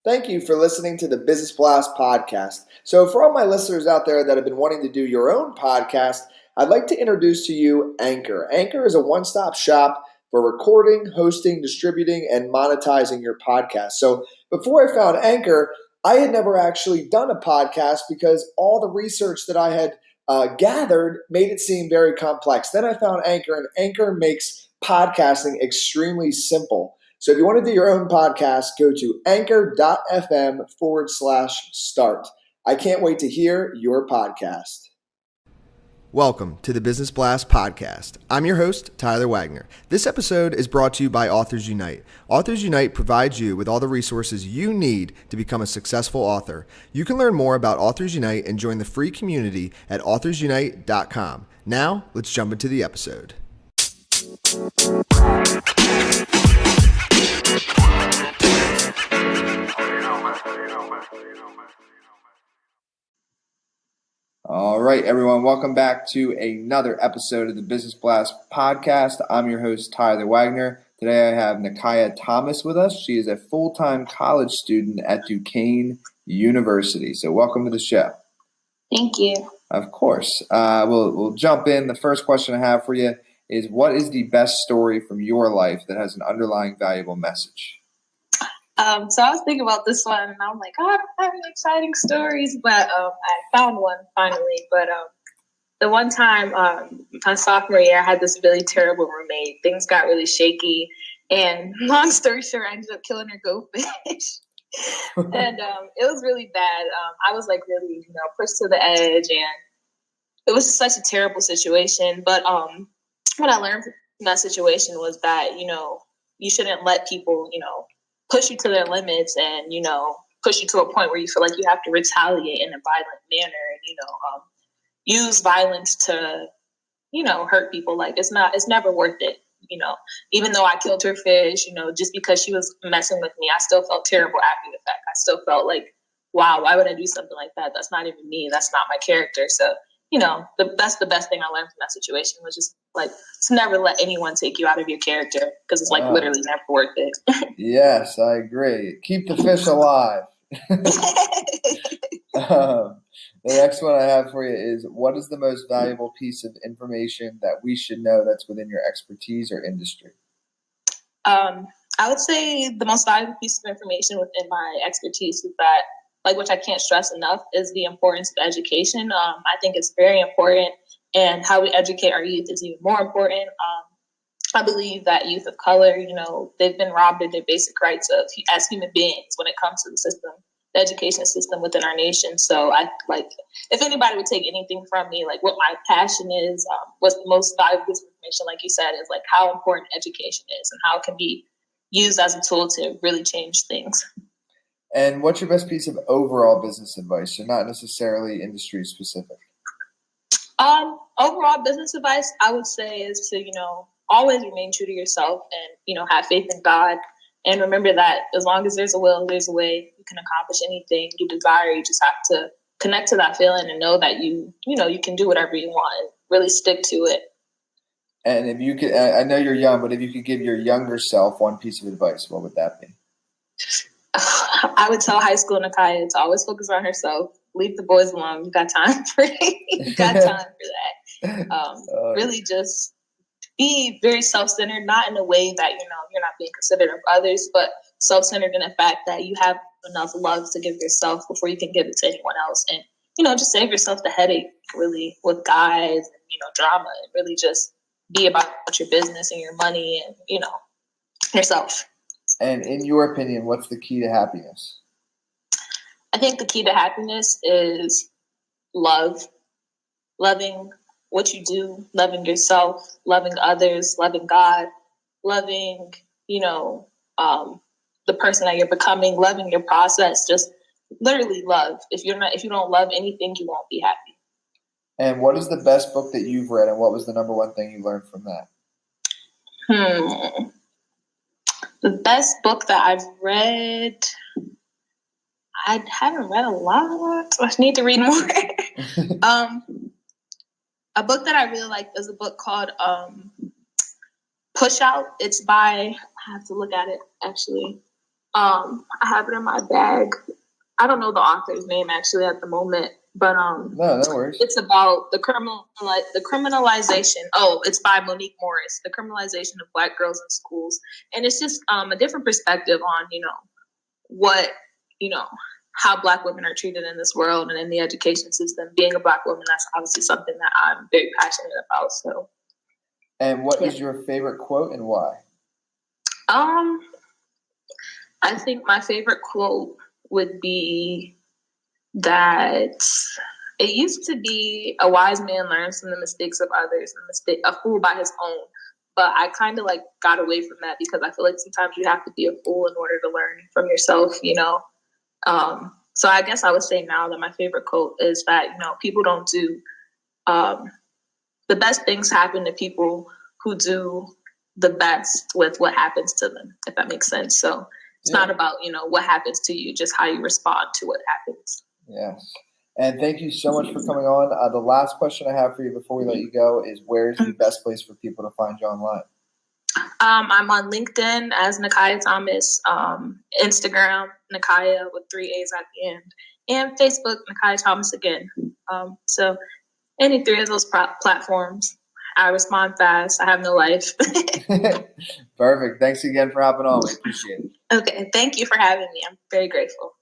Thank you for listening to the Business Blast podcast. So for all my listeners out there that have been wanting to do your own podcast, I'd like to introduce to you Anchor. Anchor is a one-stop shop for recording, hosting, distributing, and monetizing your podcast. So before I found Anchor, I had never actually done a podcast because all the research that I had gathered made it seem very complex. Then I found Anchor, and Anchor makes podcasting extremely simple. So if you want to do your own podcast, go to anchor.fm/start. I can't wait to hear your podcast. Welcome to the Business Blast podcast. I'm your host, Tyler Wagner. This episode is brought to you by Authors Unite. Authors Unite provides you with all the resources you need to become a successful author. You can learn more about Authors Unite and join the free community at authorsunite.com. Now, let's jump into the episode. All right, everyone, welcome back to another episode of the Business Blast podcast. I'm your host, Tyler Wagner. Today I have Nakya Thomas with us. She is a full-time college student at Duquesne University. So welcome to the show. Thank you. Of course. We'll jump in. The first question I have for you is, what is the best story from your life that has an underlying valuable message? So I was thinking about this one, and I'm like, I don't have any exciting stories, but I found one finally. But the one time my sophomore year, I had this really terrible roommate. Things got really shaky, and long story short, I ended up killing her goldfish. And it was really bad. I was like really, pushed to the edge, and it was such a terrible situation. But what I learned from that situation was that, you shouldn't let people, push you to their limits and, push you to a point where you feel like you have to retaliate in a violent manner and, use violence to, hurt people. Like it's never worth it. Even though I killed her fish, just because she was messing with me, I still felt terrible after the fact. I still felt like, wow, why would I do something like that? That's not even me. That's not my character. So, that's the best thing I learned from that situation was just like to never let anyone take you out of your character because it's like literally never worth it. Yes, I agree. Keep the fish alive. The next one I have for you is, what is the most valuable piece of information that we should know that's within your expertise or industry? I would say the most valuable piece of information within my expertise is that, which I can't stress enough, is the importance of education. I think it's very important, and how we educate our youth is even more important. I believe that youth of color, they've been robbed of their basic rights as human beings when it comes to the education system within our nation. So if anybody would take anything from me, what my passion is, what's the most valuable piece of information, like you said, is how important education is and how it can be used as a tool to really change things. And what's your best piece of overall business advice? So not necessarily industry specific. Overall business advice, I would say, is to, always remain true to yourself and, have faith in God. And remember that as long as there's a will, there's a way. You can accomplish anything you desire. You just have to connect to that feeling and know that you can do whatever you want and really stick to it. And if you could, I know you're young, but if you could give your younger self one piece of advice, what would that be? I would tell high school Nakya to always focus on herself. Leave the boys alone. You got time for you got time for that. Really just be very self-centered, not in a way that, you're not being considerate of others, but self-centered in the fact that you have enough love to give yourself before you can give it to anyone else. And, just save yourself the headache, really, with guys and, drama, and really just be about your business and your money and, yourself. And in your opinion, what's the key to happiness? I think the key to happiness is love, loving what you do, loving yourself, loving others, loving God, loving, the person that you're becoming, loving your process, just literally love. If you don't love anything, you won't be happy. And what is the best book that you've read, and what was the number one thing you learned from that? The best book that I've read, I haven't read a lot. I need to read more. A book that I really like is a book called Push Out. It's by, I have to look at it actually. I have it in my bag. I don't know the author's name actually at the moment, but No worries. it's about the criminalization. Oh, it's by Monique Morris, the criminalization of Black girls in schools, and it's just a different perspective on what how Black women are treated in this world and in the education system. Being a Black woman, that's obviously something that I'm very passionate about. So. And what is your favorite quote and why? I think my favorite quote would be that it used to be a wise man learns from the mistakes of others and a fool by his own. But I kind of got away from that because I feel like sometimes you have to be a fool in order to learn from yourself, So I guess I would say now that my favorite quote is that, people don't do the best things happen to people who do the best with what happens to them, if that makes sense. So it's not about, what happens to you, just how you respond to what happens. Yes. And thank you so much for coming on. The last question I have for you before we let you go is, where's the best place for people to find you online? I'm on LinkedIn as Nakya Thomas, Instagram, Nakya with 3 A's at the end, and Facebook, Nakya Thomas again. So any 3 of those platforms. I respond fast. I have no life. Perfect. Thanks again for hopping on. We appreciate it. Okay. Thank you for having me. I'm very grateful.